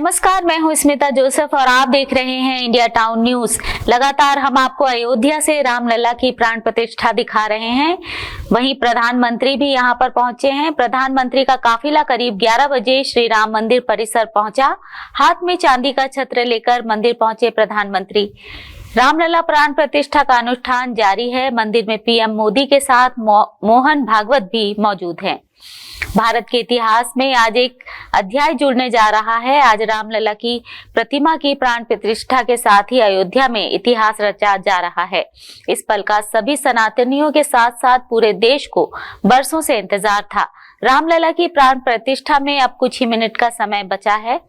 नमस्कार, मैं हूं स्मिता जोसेफ और आप देख रहे हैं इंडिया टाउन न्यूज। लगातार हम आपको अयोध्या से रामलला की प्राण प्रतिष्ठा दिखा रहे हैं। वहीं प्रधानमंत्री भी यहां पर पहुंचे हैं। प्रधानमंत्री का काफिला करीब 11 बजे श्री राम मंदिर परिसर पहुंचा। हाथ में चांदी का छत्र लेकर मंदिर पहुंचे प्रधानमंत्री। रामलला प्राण प्रतिष्ठा का अनुष्ठान जारी है। मंदिर में पीएम मोदी के साथ मोहन भागवत भी मौजूद हैं। भारत के इतिहास में आज एक अध्याय जुड़ने जा रहा है। आज रामलला की प्रतिमा की प्राण प्रतिष्ठा के साथ ही अयोध्या में इतिहास रचा जा रहा है। इस पल का सभी सनातनियों के साथ साथ पूरे देश को बरसों से इंतजार था। रामलला की प्राण प्रतिष्ठा में अब कुछ ही मिनट का समय बचा है।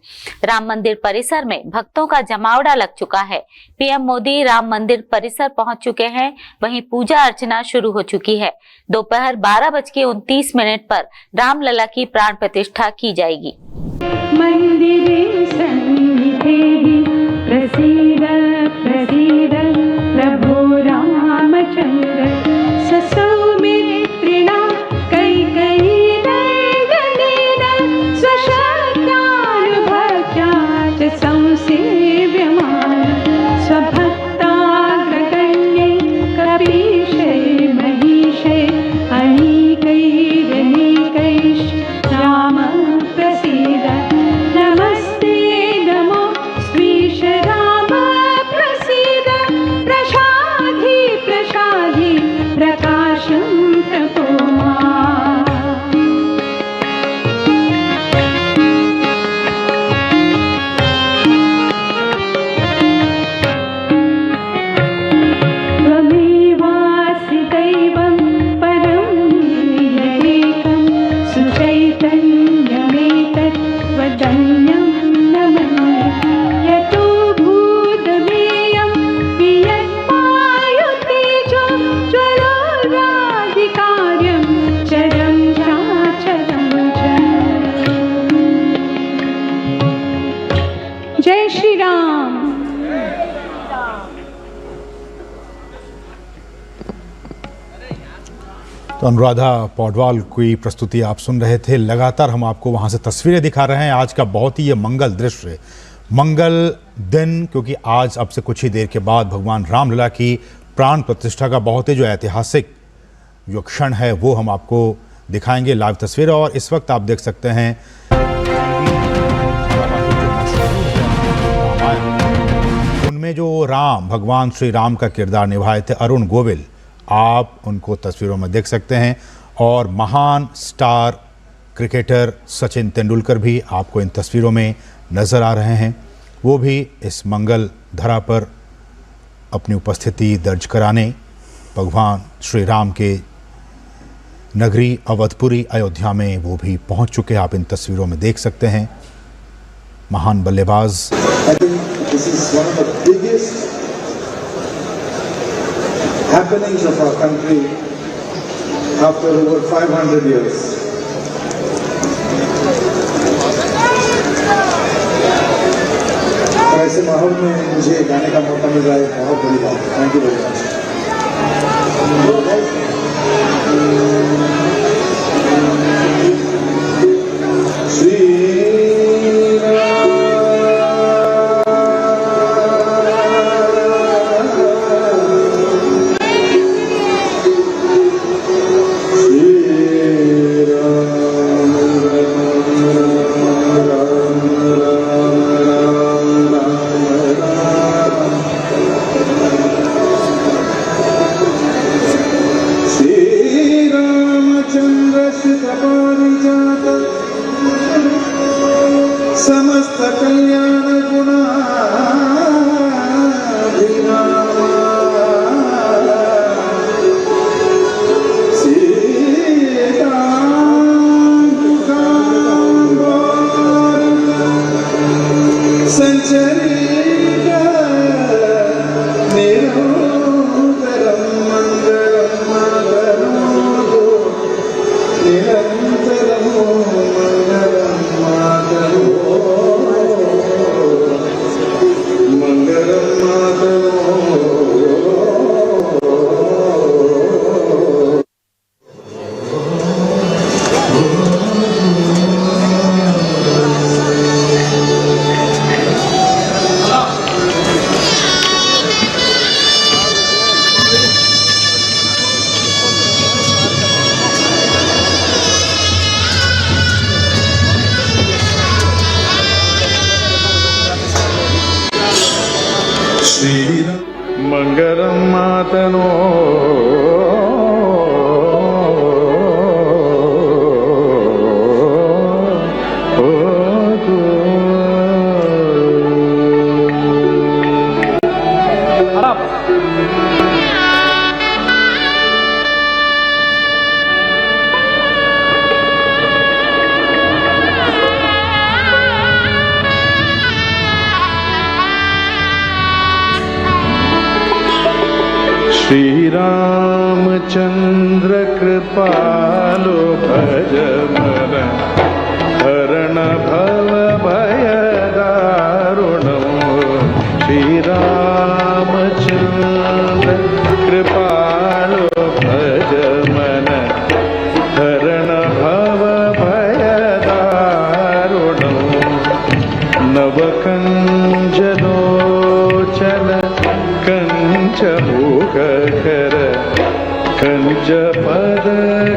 राम मंदिर परिसर में भक्तों का जमावड़ा लग चुका है। पीएम मोदी राम मंदिर परिसर पहुंच चुके हैं। वहीं पूजा अर्चना शुरू हो चुकी है। दोपहर 12:29 पर रामलला की प्राण प्रतिष्ठा की जाएगी। मंदिरे सन्निधि प्रसीद प्रसीद प्रभो रामचंद्र ससौमित्रिणा कैकेयी नयनेन स्वशक्तानुभक्त्या च संसेव्यमाना स्वभक्ताग्रगण्ये कपीशे महिषे अनेकैरनेकैश्च राम प्रसीद नमस्ते नमो श्रीश राम प्रसीद प्रसाधि प्रसाधि प्रकाशं प्रभोमा। त्वमेवासि दैवं परं यदेकं सुचैतन्यमेतत् त्वदन्यं न मन्ये यतो भूतमेयं वियत्पायुतेजो ज्वलराधिकार्यं चरं चाचरं च। जय श्री राम। तो अनुराधा पौडवाल की प्रस्तुति आप सुन रहे थे। लगातार हम आपको वहाँ से तस्वीरें दिखा रहे हैं। आज का बहुत ही ये मंगल दृश्य, मंगल दिन, क्योंकि आज अब से कुछ ही देर के बाद भगवान रामलला की प्राण प्रतिष्ठा का बहुत ही जो ऐतिहासिक जो क्षण है वो हम आपको दिखाएंगे लाइव तस्वीरें। और इस वक्त आप देख सकते हैं उनमें जो राम, भगवान श्री राम का किरदार निभाए थे अरुण गोविल, आप उनको तस्वीरों में देख सकते हैं। और महान स्टार क्रिकेटर सचिन तेंदुलकर भी आपको इन तस्वीरों में नज़र आ रहे हैं। वो भी इस मंगल धरा पर अपनी उपस्थिति दर्ज कराने भगवान श्री राम के नगरी अवधपुरी अयोध्या में वो भी पहुंच चुके हैं। आप इन तस्वीरों में देख सकते हैं। महान बल्लेबाज happenings of our country after over 500 years. और ऐसे माहौल में मुझे गाने का मौका मिल रहा है, बहुत बड़ी बात है। Thank you very much. परमात्मनो श्री रामचंद्र कृपालो भज मन हरण भव भय दारुणो श्री रामचंद्र कृपालो भज मन हरण भव भय दारुणो नवकंजलोचन कंच मुख कर कंच पद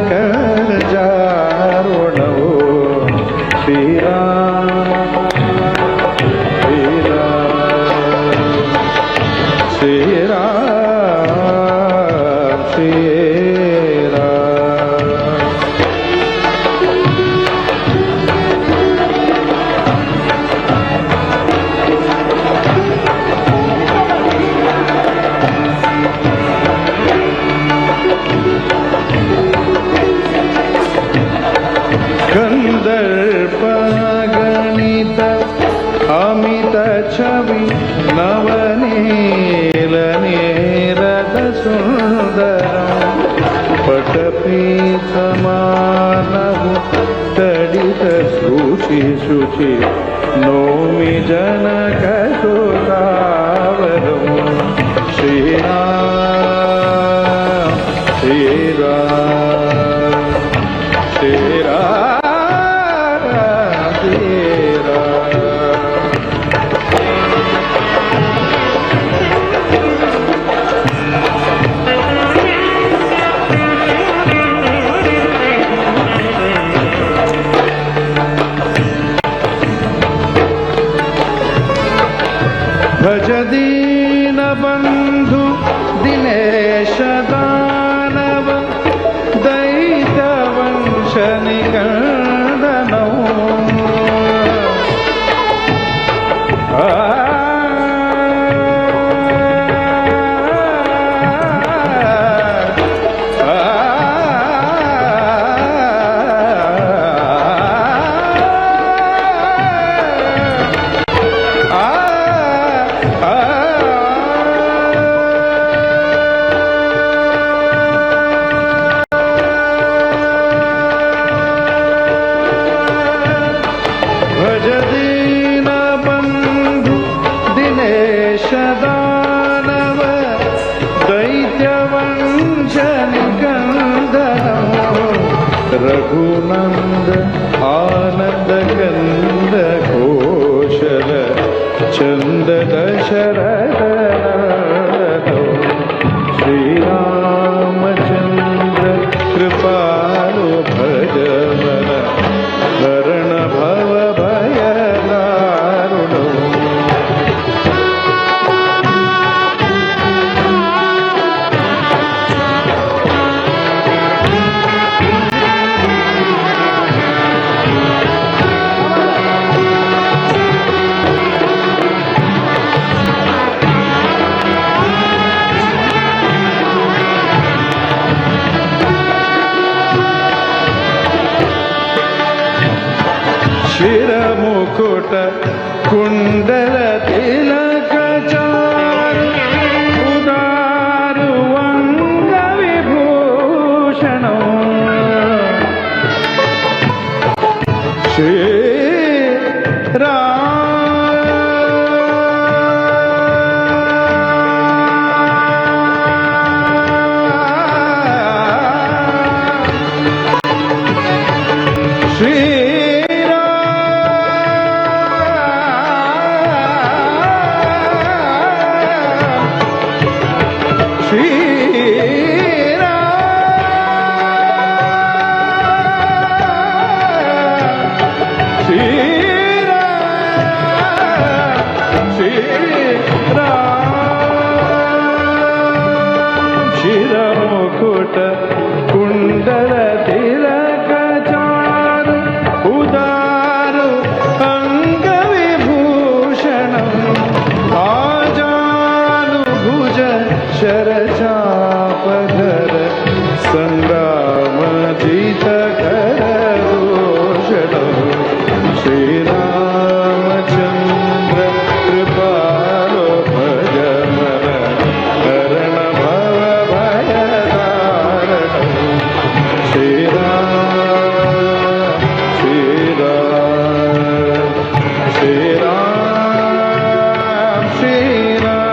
कर जारुणो श्री राम श्री राम श्री राम श्री राम। कंदर्प गणित अमित छवि नवनील नीरद सुंदर पटपीत मानव तडित शुचि शुचि नौमि जनक सुतावरम श्री राम श्री राम श्री राम भज दीन बंधु दिनेश दानव दैत वंश निकंदनौ भज दीन बंधु दिनेश दानव दैत्य वंश निकंदनौ रघुनंद आनंद कंद कौशल चंद दशरथ श्री रामचंद्र कृपालो भज मन हरण भव भय दारुणो शिर मुकुट कुंडल तिलक चारु उदार वंग विभूषणौ श्री शिरमुकुट कुण्डल तिलक चारु उदारु अङ्गविभूषणम् आजानुभुज शरचापधर सङ्ग्रामजितकरदूषणम् श्रीरामचन्द्र कृपालो भजमन करण भव भयदारणम् श्रीराम श्रीराम श्रीराम श्रीराम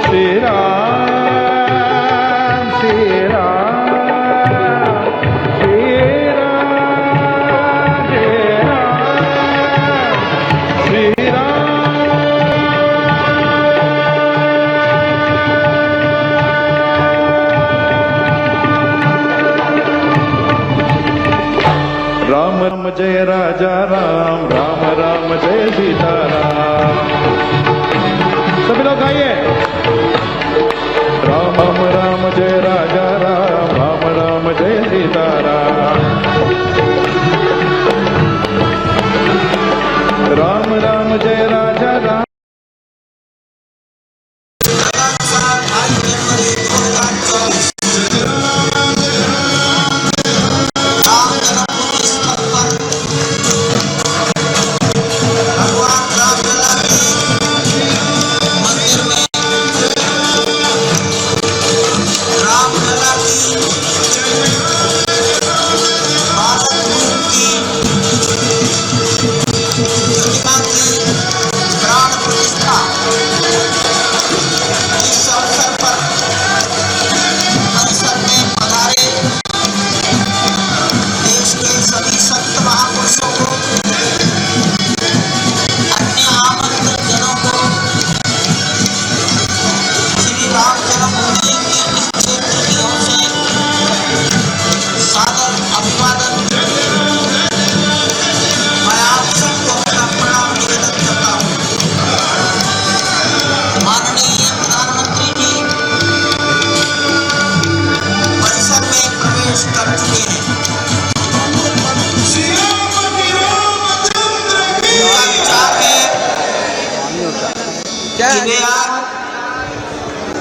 श्रीराम राम राम जय राजा राम राम राम जय सीताराम। सभी लोग गाइए। राम राम जय राजा राम राम राम जय सीताराम। राम राम जय राजा राम।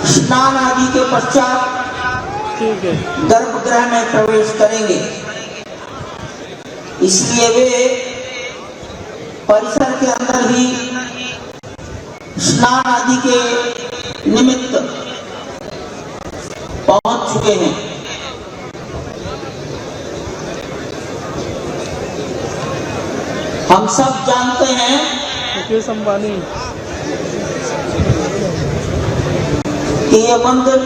स्नान आदि के पश्चात गर्भगृह में प्रवेश करेंगे, इसलिए वे परिसर के अंदर ही स्नान आदि के निमित्त पहुंच चुके हैं। हम सब जानते हैं कि ये मंदिर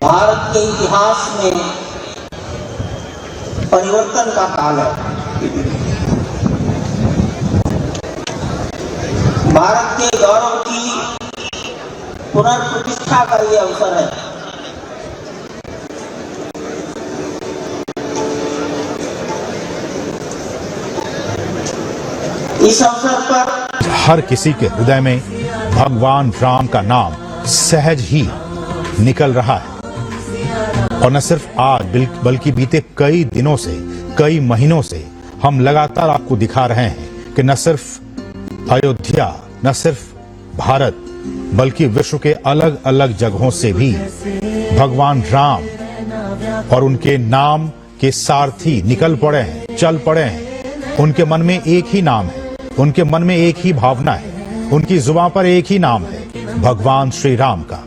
भारत के इतिहास में परिवर्तन का काल है। भारत के गौरव की पुनर्प्रतिष्ठा का ये अवसर है। इस अवसर पर हर किसी के हृदय में भगवान राम का नाम सहज ही निकल रहा है। और न सिर्फ आज बल्कि बीते कई दिनों से, कई महीनों से हम लगातार आपको दिखा रहे हैं कि न सिर्फ अयोध्या, न सिर्फ भारत, बल्कि विश्व के अलग अलग जगहों से भी भगवान राम और उनके नाम के सारथी निकल पड़े हैं, चल पड़े हैं। उनके मन में एक ही नाम है, उनके मन में एक ही भावना है, उनकी जुबान पर एक ही नाम है, भगवान श्री राम का।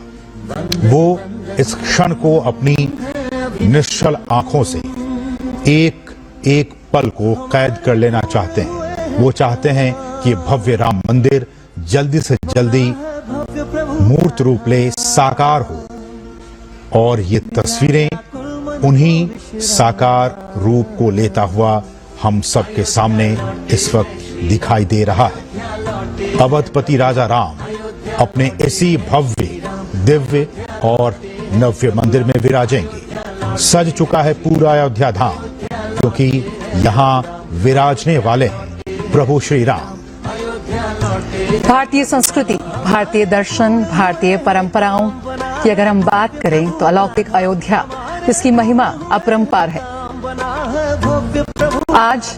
वो इस क्षण को अपनी निश्चल आंखों से एक एक पल को कैद कर लेना चाहते हैं। वो चाहते हैं कि भव्य राम मंदिर जल्दी से जल्दी मूर्त रूप ले, साकार हो। और ये तस्वीरें उन्हीं साकार रूप को लेता हुआ हम सबके सामने इस वक्त दिखाई दे रहा है। अवधपति राजा राम अपने इसी भव्य, दिव्य और नव्य मंदिर में विराजेंगे। सज चुका है पूरा अयोध्या धाम, क्योंकि यहाँ विराजने वाले हैं प्रभु श्री राम। भारतीय संस्कृति, भारतीय दर्शन, भारतीय परंपराओं की अगर हम बात करें तो अलौकिक अयोध्या, इसकी महिमा अपरंपार है। आज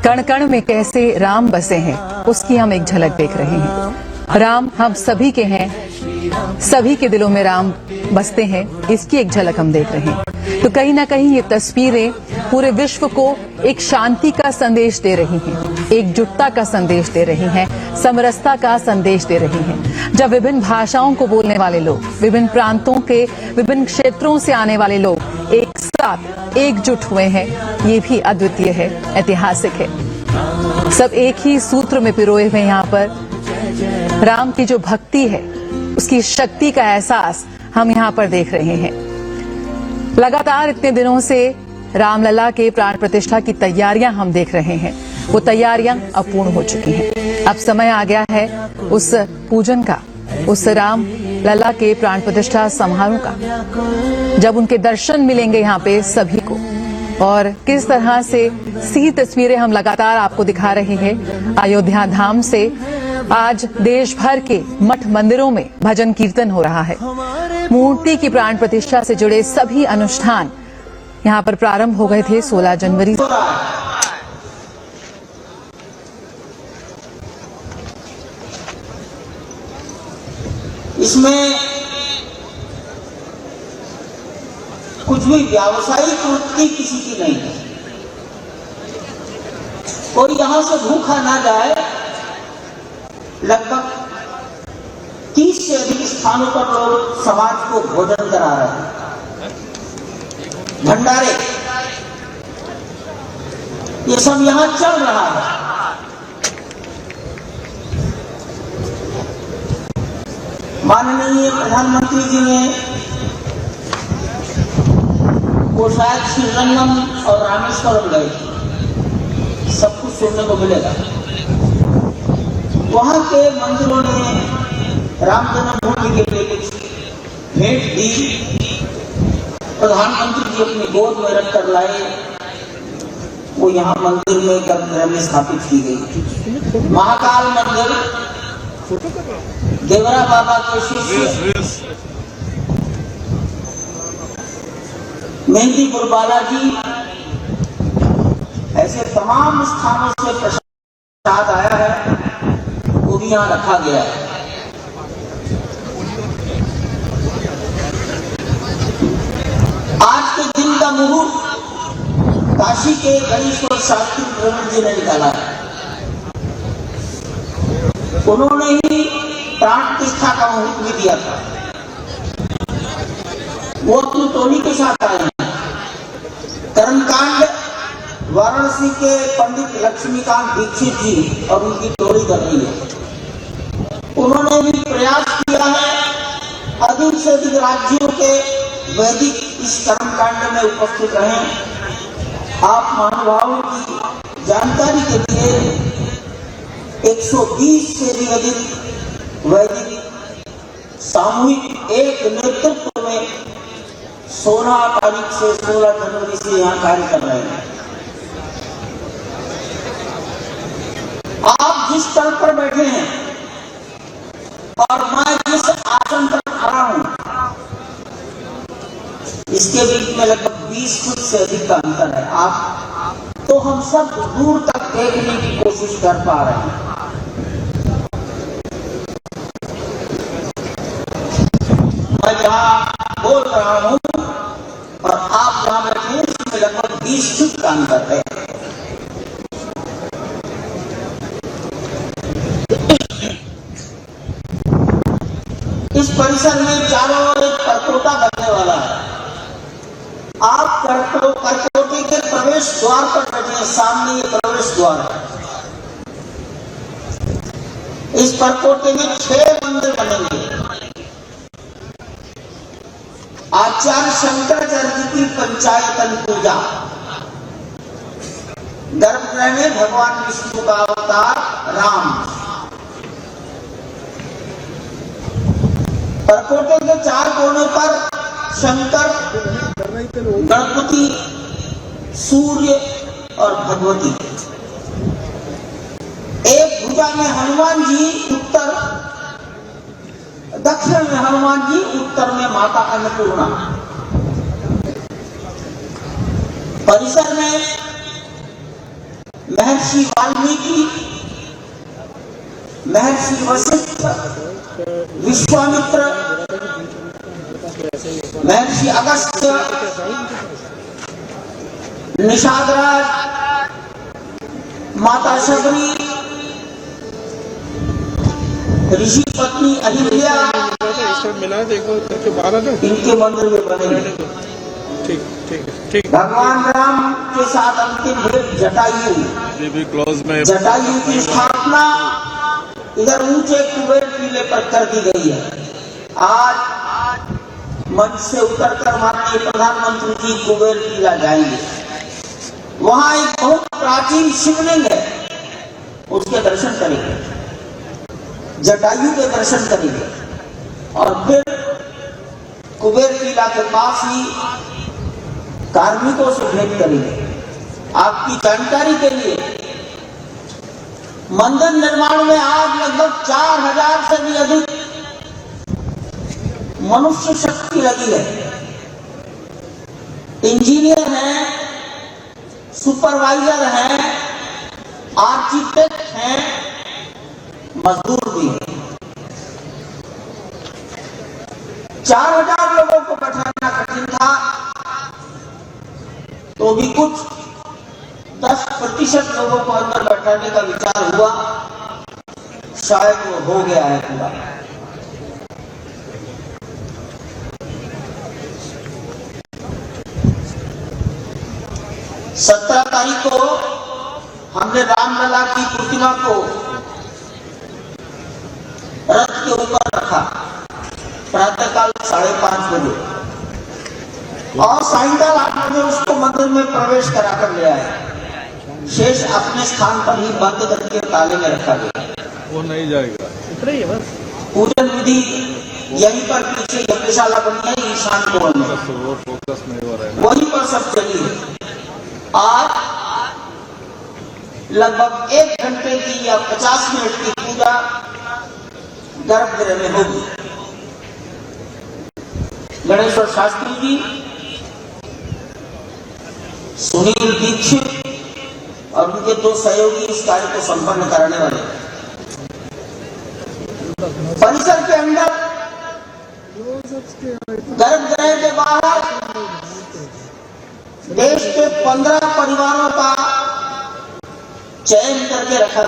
कण कण में कैसे राम बसे हैं, उसकी हम एक झलक देख रहे हैं। राम हम सभी के हैं, सभी के दिलों में राम बसते हैं, इसकी एक झलक हम देख रहे हैं। तो कहीं ना कहीं ये तस्वीरें पूरे विश्व को एक शांति का संदेश दे रही हैं, एकजुटता का संदेश दे रही हैं, समरसता का संदेश दे रही हैं। जब विभिन्न भाषाओं को बोलने वाले लोग, विभिन्न प्रांतों के विभिन्न क्षेत्रों से आने वाले लोग एक साथ एकजुट हुए हैं, ये भी अद्वितीय है, ऐतिहासिक है। सब एक ही सूत्र में पिरोए हुए यहाँ पर राम की जो भक्ति है, उसकी शक्ति का एहसास हम यहाँ पर देख रहे हैं। लगातार इतने दिनों से रामलला के प्राण प्रतिष्ठा की तैयारियां हम देख रहे हैं। वो तैयारियां अब पूर्ण हो चुकी हैं। अब समय आ गया है उस पूजन का, उस राम लला के प्राण प्रतिष्ठा समारोह का, जब उनके दर्शन मिलेंगे यहाँ पे सभी को। और किस तरह से सी तस्वीरें हम लगातार आपको दिखा रहे हैं अयोध्या धाम से। आज देश भर के मठ मंदिरों में भजन कीर्तन हो रहा है। मूर्ति की प्राण प्रतिष्ठा से जुड़े सभी अनुष्ठान यहाँ पर प्रारंभ हो गए थे 16 जनवरी से। इसमें कुछ भी व्यावसायिक वृत्ति किसी की नहीं है, और यहां से भूखा ना जाए। लगभग 30 से अधिक स्थानों पर लोग समाज को भोजन करा रहे हैं, भंडारे, ये सब यहां चल रहा है। माननीय प्रधानमंत्री जी ने वो शायद श्रीरंगम और रामेश्वरम गए थे, सब कुछ सुनने को मिलेगा। वहां के मंदिरों ने राम जन्मभूमि के लिए कुछ भेंट दी। प्रधानमंत्री जी अपनी गोद में रखकर लाए, वो यहाँ मंदिर में गर्भगृह में स्थापित की गई। महाकाल मंदिर, देवरा बाबा के शिष्य मेहंदीपुर बालाजी, ऐसे तमाम स्थानों से प्रसाद आया है, वो भी यहाँ रखा गया है। आज के दिन का मुहूर्त काशी के गणेश्वर शास्त्री प्रवीण जी ने निकाला है। उन्होंने ही प्राण प्रतिष्ठा का मुहूर्त भी दिया था। वो अपनी टोली के साथ आए हैं। कर्मकांड वाराणसी के पंडित लक्ष्मीकांत दीक्षित जी और उनकी टोली कर रही है। उन्होंने भी प्रयास किया है अधिक से अधिक राज्यों के वैदिक इस कर्मकांड में उपस्थित रहें। आप महानुभावों की जानकारी के लिए 120 से भी अधिक वैदिक सामूहिक एक नेतृत्व में 16 तारीख से 16 जनवरी से यहाँ कार्य कर रहे हैं। आप जिस स्थल पर बैठे हैं और मैं जिस आसन पर खड़ा हूं, इसके बीच में लगभग 20 फुट से अधिक का अंतर है। आप तो हम सब दूर तक देखने की कोशिश कर पा रहे हैं। मैं जहां बोल रहा हूं और आप जहां बैठे हैं, इसमें लगभग 20 फुट का अंतर है। इस परिसर में चारों ओर एक परकोटा बनने वाला है। आप परकोटे के प्रवेश द्वार पर बैठे हैं, सामने ये प्रवेश द्वार है। इस परकोटे में 6 मंदिर बनेंगे। आचार्य शंकराचार्य की पंचायतन पूजा, गर्भगृह में भगवान विष्णु का अवतार राम। परकोटे के 4 कोने पर शंकर, गणपति, सूर्य और भगवती। एक भुजा में हनुमान जी, दक्षिण में हनुमान जी, उत्तर में माता अन्नपूर्णा। परिसर में महर्षि वाल्मीकि, महर्षि वशिष्ठ, विश्वामित्र, महर्षि अगस्त्य, निषादराज, माता शबरी, ऋषि पत्नी अहिल्या, इनके मंदिर में बने। भगवान राम के साथ अंतिम भेंट जटायु, जटायु की स्थापना इधर ऊंचे कुबेर टीले पर कर दी गई है। आज मंच से उतरकर माननीय प्रधानमंत्री जी कुबेर टीला जाएंगे। वहां एक बहुत प्राचीन शिवलिंग है, उसके दर्शन करेंगे, जटायु के दर्शन करेंगे और फिर कुबेर टीला के पास ही कार्मिकों से भेंट करेंगे। आपकी जानकारी के लिए मंदिर निर्माण में आज लगभग 4000 से भी अधिक मनुष्य शक्ति लगी है। इंजीनियर हैं, सुपरवाइजर हैं, आर्किटेक्ट हैं, मजदूर भी हैं। 4000 लोगों को बैठाना कठिन था, तो भी कुछ 10% लोगों को अंदर बैठाने का विचार हुआ, शायद वो हो गया है पूरा। सत्रह तारीख को हमने रामलला की प्रतिमा को रथ के ऊपर रखा, प्रातःकाल 5:30 बजे, और सायंकाल 8 बजे उसको मंदिर में प्रवेश कराकर ले आए। शेष अपने स्थान पर ही बंद करके ताले में रखा गया। वो नहीं जाएगा, पूजन विधि यहीं पर पीछे यज्ञशाला बनी है, ईशान कोण में, वो फोकस नहीं हो रहा है। वहीं पर सब चली है। आज लगभग 1 घंटे की या 50 मिनट की पूजा गर्भगृह में होगी। गणेश्वर शास्त्री जी, सुनील दीक्षित और उनके 2 सहयोगी इस कार्य को संपन्न कराने वाले। परिसर के अंदर, गर्भगृह के बाहर देश के 15 परिवारों का चयन करके रखा।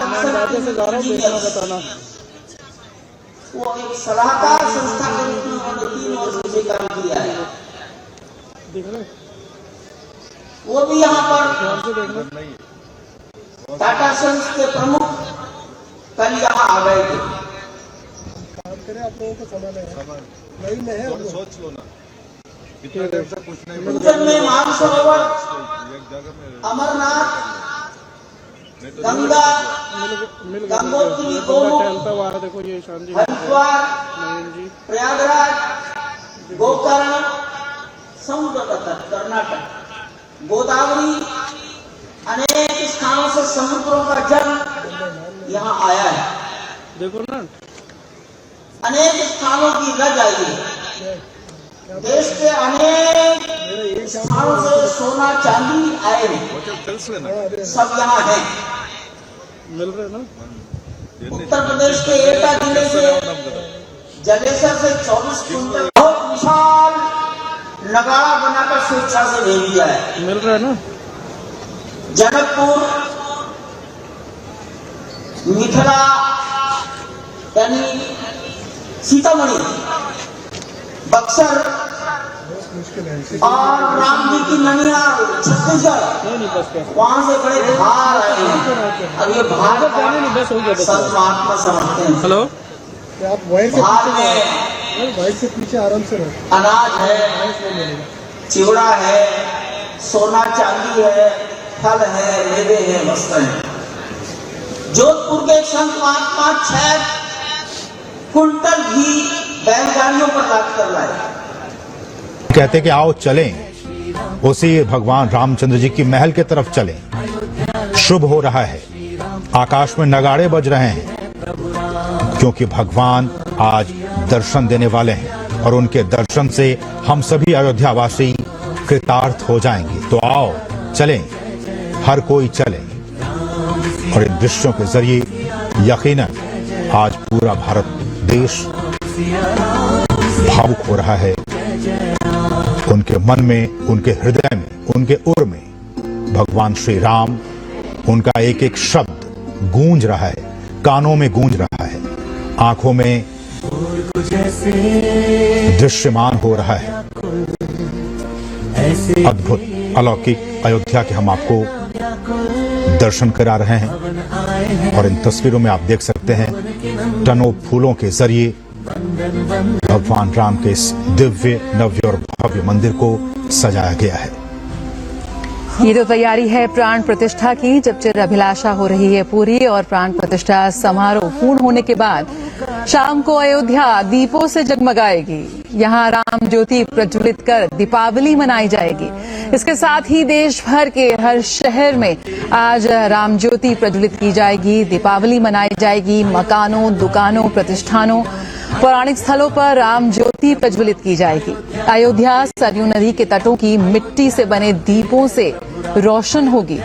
वो एक सलाहकार संस्था के रूप में उन्होंने 3 वर्ष से काम किया है। वो भी यहाँ पर टाटा सन्स के प्रमुख कल यहाँ आ गए थे। आप लोगों को सोच लो ना, इतना टाइम से कुछ नहीं। पूजन में मानसरोवर, अमरनाथ, गंगा, गंगोत्री, हरिद्वार, प्रयागराज, गोकर्ण, समुद्र का तट कर्नाटक, गोदावरी, अनेक स्थानों से समुद्रों का जल यहाँ आया है। देखो ना, अनेक स्थानों की रज आई है। देश के अनेक स्थानों से सोना चांदी आए हैं, सब यहाँ है। मिल रहे ना। उत्तर प्रदेश के एटा जिले से जलेसर से 24 क्विंटल बहुत विशाल नगाड़ा बनाकर स्वेच्छा से भेज दिया है। मिल रहा है ना। जनकपुर, मिथिला यानी सीतामढ़ी, बक्सर और राम जी की ननिहाल छत्तीसगढ़, वहां से बड़े भार आए हैं। अब ये भार संत महात्मा समझते हैं। हेलो, भार में से पीछे आराम से रहो। अनाज है, चिवड़ा है, सोना चांदी है, फल है, मेवे है, वस्त्र है। जोधपुर के संत महात्मा 6 कुंटल घी बैलगाड़ियों पर लाद कर लाए। कहते कि आओ चलें, उसी भगवान रामचंद्र जी की महल की तरफ चलें। शुभ हो रहा है। आकाश में नगाड़े बज रहे हैं, क्योंकि भगवान आज दर्शन देने वाले हैं और उनके दर्शन से हम सभी अयोध्यावासी कृतार्थ हो जाएंगे। तो आओ चलें, हर कोई चले। और इन दृश्यों के जरिए यकीनन आज पूरा भारत देश भावुक हो रहा है। उनके मन में, उनके हृदय में, उनके उर में भगवान श्री राम, उनका एक एक शब्द गूंज रहा है, कानों में गूंज रहा है, आंखों में दृश्यमान हो रहा है। अद्भुत अलौकिक अयोध्या के हम आपको दर्शन करा रहे हैं और इन तस्वीरों में आप देख सकते हैं टनों फूलों के जरिए भगवान राम के इस दिव्य, नव्य और भव्य मंदिर को सजाया गया है। ये तो तैयारी है प्राण प्रतिष्ठा की, जब चिर अभिलाषा हो रही है पूरी और प्राण प्रतिष्ठा समारोह पूर्ण होने के बाद शाम को अयोध्या दीपों से जगमगाएगी। यहाँ राम ज्योति प्रज्वलित कर दीपावली मनाई जाएगी। इसके साथ ही देश भर के हर शहर में आज राम ज्योति प्रज्वलित की जाएगी, दीपावली मनाई जाएगी। मकानों, दुकानों, प्रतिष्ठानों, पौराणिक स्थलों पर राम ज्योति प्रज्वलित की जाएगी। अयोध्या सरयू नदी के तटों की मिट्टी से बने दीपों से रोशन होगी।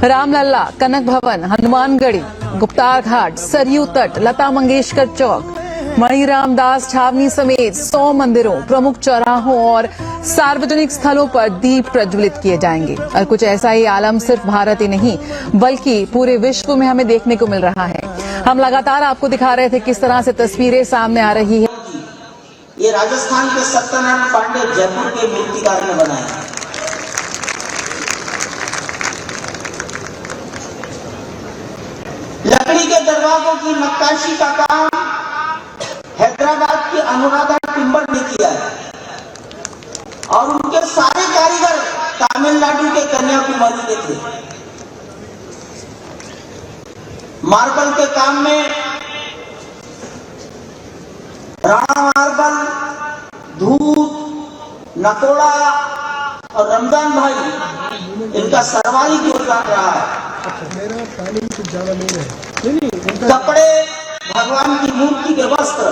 रामलला, कनक भवन, हनुमानगढ़ी, गुप्तार घाट, सरयू तट, लता मंगेशकर चौक, मणिराम दास छावनी समेत 100 मंदिरों, प्रमुख चौराहों और सार्वजनिक स्थलों पर दीप प्रज्वलित किए जाएंगे। और कुछ ऐसा ही आलम सिर्फ भारत ही नहीं बल्कि पूरे विश्व में हमें देखने को मिल रहा है। हम लगातार आपको दिखा रहे थे किस तरह से तस्वीरें सामने आ रही है। ये राजस्थान के सत्यनारायण पांडे जयपुर के मूर्तिकार ने बनाया। लकड़ी के दरवाजों की नक्काशी का काम हैदराबाद के अनुराधा टिम्बर ने किया है और उनके सारे कारीगर तमिलनाडु के कन्याकुमारी के थे। मार्बल के काम में राणा मार्बल, धूत, नकोड़ा और रमजान भाई इनका सर्वाधिक योगदान रहा है। मेरा पानी कुछ ज्यादा नहीं है। कपड़े, भगवान की मूर्ति के वस्त्र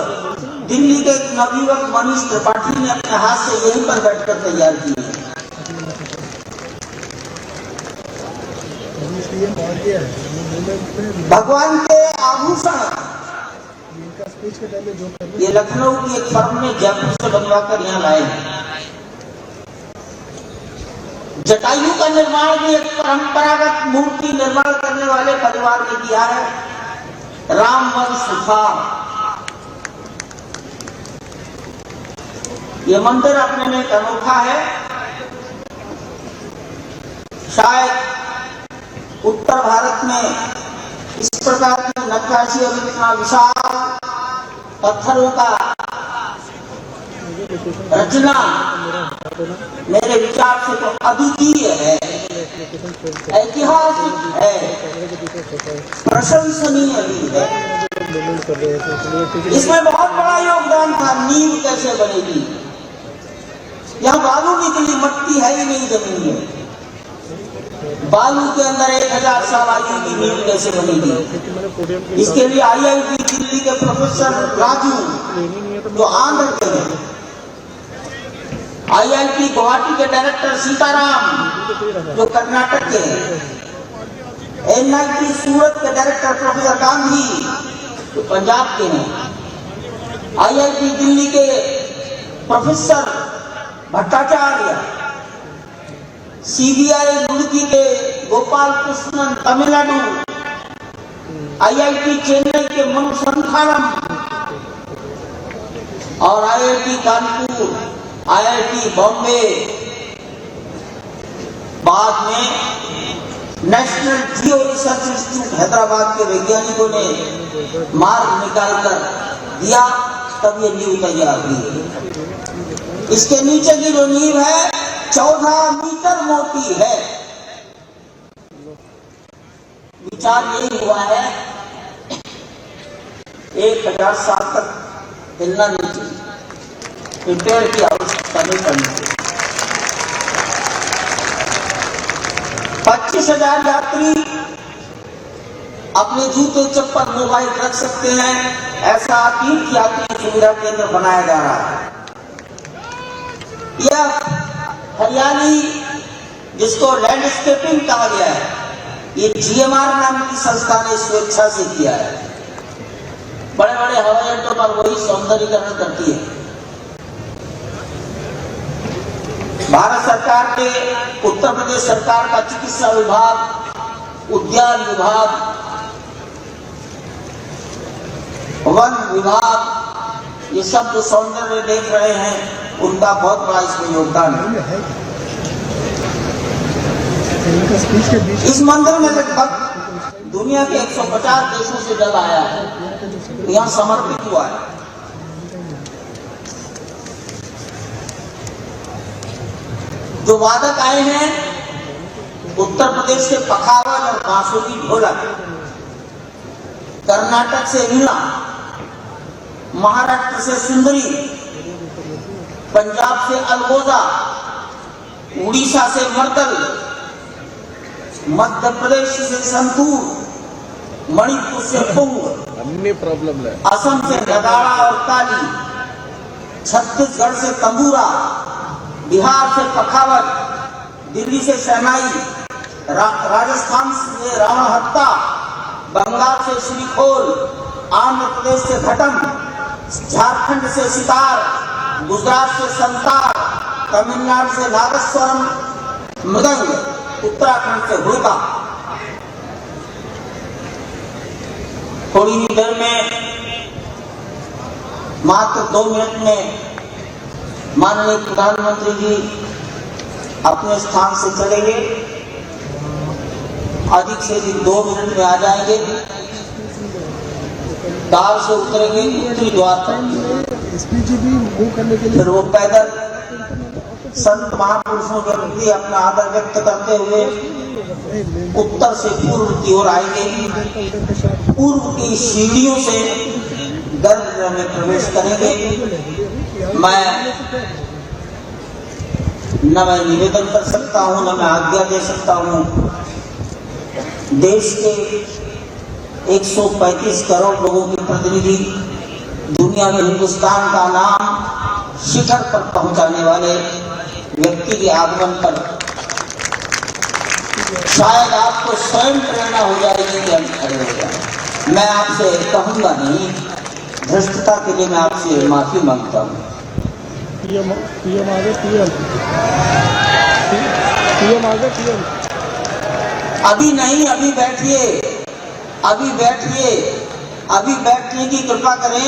दिल्ली के नवयुवक मनीष त्रिपाठी ने अपने हाथ से यहीं पर बैठकर तैयार किए हैं। भगवान के आभूषण ये लखनऊ की एक फर्म ने जयपुर से बनवाकर यहाँ लाए हैं। जटायु का निर्माण भी एक परंपरागत मूर्ति निर्माण करने वाले परिवार ने किया है, रामवंश फार्म। ये मंदिर अपने में एक अनोखा है। शायद उत्तर भारत में इस प्रकार की नक्काशी और इतना विशाल पत्थरों का रचना मेरे विचार से तो अद्वितीय है, ऐतिहासिक है, प्रशंसनीय भी है। इसमें बहुत बड़ा योगदान था। नींव कैसे बनेगी? यहाँ बालू निकली, मट्टी है ही नहीं जमीन में। बालू के अंदर 1000 साल आयु की नींव कैसे बनेगी? इसके लिए IIT दिल्ली के प्रोफेसर राजू जो आंध्र के हैं, IIT गुवाहाटी के डायरेक्टर सीताराम जो कर्नाटक के हैं, NIT सूरत के डायरेक्टर प्रोफेसर गांधी जो पंजाब के हैं, IIT दिल्ली के प्रोफेसर भट्टाचार्य, CBI रुड़की के गोपाल कृष्णन तमिलनाडु, IIT चेन्नई के मनु संथानम और IIT कानपुर, IIT बॉम्बे, बाद में नेशनल जियो रिसर्च इंस्टीट्यूट हैदराबाद के वैज्ञानिकों ने मार्ग निकालकर दिया, तब ये नींव तैयार हुई। इसके नीचे की जो नींव है 14 मीटर मोटी है। विचार यही हुआ है 1000 साल तक हिलना नहीं चाहिए, रिपेयर की आवश्यकता नहीं पड़नी। 25,000 यात्री अपने जूते चप्पल मोबाइल रख सकते हैं, ऐसा तीर्थ यात्री सुविधा केंद्र बनाया जा रहा है। यह हरियाली जिसको लैंडस्केपिंग कहा गया है, ये GMR नाम की संस्था ने स्वेच्छा से किया है। बड़े बड़े हवाई अड्डों पर वही सौंदर्यीकरण करती है। भारत सरकार के, उत्तर प्रदेश सरकार का चिकित्सा विभाग, उद्यान विभाग, वन विभाग, ये सब जो सौंदर्य देख रहे हैं, उनका बहुत बड़ा इसमें योगदान है। इस मंदिर में लगभग दुनिया के 150 देशों से जल आया है, यहाँ समर्पित हुआ है। जो वादक आए हैं, उत्तर प्रदेश से पखावज और बांसुरी ढोलक, कर्नाटक से वीणा, महाराष्ट्र से सुंदरी, पंजाब से अलगोजा, उड़ीसा से मर्दल, मध्य प्रदेश से संतूर, मणिपुर से पुंग, असम से नगाड़ा और ताली, छत्तीसगढ़ से तंबूरा, बिहार से पखावज, दिल्ली से शहनाई, राजस्थान से रावणहट्टा, बंगाल से श्रीखोल, आंध्र प्रदेश से घटम, झारखंड से सितार, गुजरात से संतार, तमिलनाडु से नादस्वरम मृदंग, उत्तराखंड से हुड़का। थोड़ी ही देर में, मात्र 2 मिनट में माननीय प्रधानमंत्री जी अपने स्थान से चलेंगे। अधिक से अधिक 2 मिनट में आ जाएंगे। कार से उतरेंगे उत्तरी द्वार पर, फिर वो पैदल संत महापुरुषों के प्रति अपना आदर व्यक्त करते हुए उत्तर से पूर्व की ओर आएंगे। पूर्व की सीढ़ियों से गर्भगृह में प्रवेश करेंगे। मैं निवेदन कर सकता हूं, न मैं आज्ञा दे सकता हूं। देश के 135 करोड़ लोगों के प्रतिनिधि, दुनिया में हिंदुस्तान का नाम शिखर पर पहुंचाने वाले व्यक्ति के आगमन पर शायद आपको स्वयं प्रेरणा हो जाएगी कि हम खड़े हो जाए। मैं आपसे कहूंगा नहीं, भ्रष्टता के लिए मैं आपसे माफी मांगता हूँ। पीएम अभी नहीं, अभी बैठिए, अभी बैठिए, अभी बैठने की कृपा करें।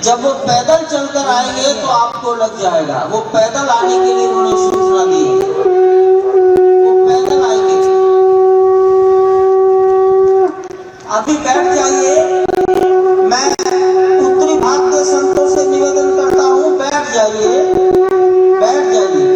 जब वो पैदल चलकर आएंगे तो आपको लग जाएगा। वो पैदल आने के लिए उन्होंने सूचना दी है, वो पैदल आएंगे। अभी बैठ जाइए। मैं उत्तरी भाग के संतों से निवेदन करता हूँ, बैठ जाइए, बैठ जाइए।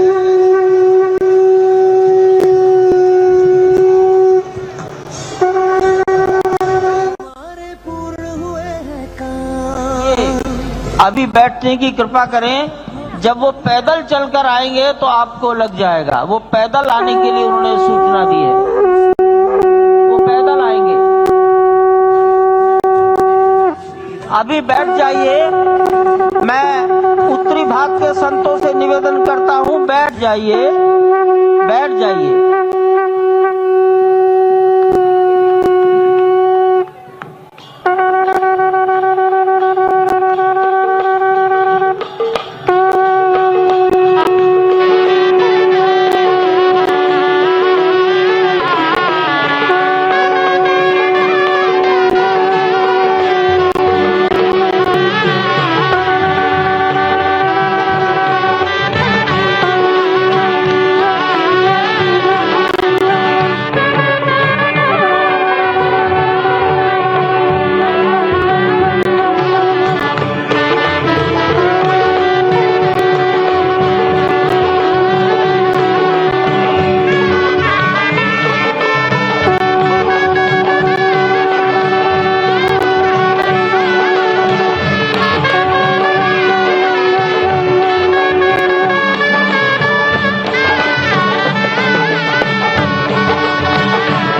अभी बैठने की कृपा करें। जब वो पैदल चलकर आएंगे तो आपको लग जाएगा। वो पैदल आने के लिए उन्होंने सूचना दी है, वो पैदल आएंगे। अभी बैठ जाइए। मैं उत्तरी भाग के संतों से निवेदन करता हूँ, बैठ जाइए, बैठ जाइए।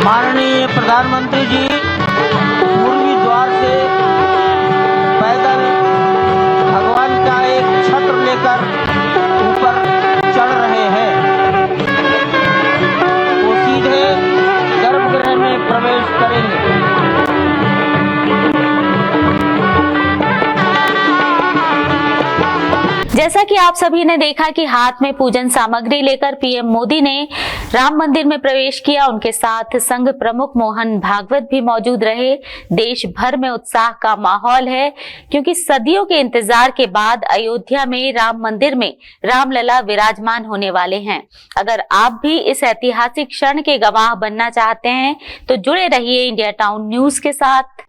माननीय प्रधानमंत्री जी जैसा कि आप सभी ने देखा कि हाथ में पूजन सामग्री लेकर पीएम मोदी ने राम मंदिर में प्रवेश किया। उनके साथ संघ प्रमुख मोहन भागवत भी मौजूद रहे। देश भर में उत्साह का माहौल है क्योंकि सदियों के इंतजार के बाद अयोध्या में राम मंदिर में रामलला विराजमान होने वाले हैं। अगर आप भी इस ऐतिहासिक क्षण के गवाह बनना चाहते हैं तो जुड़े रहिए इंडिया टाउन न्यूज के साथ।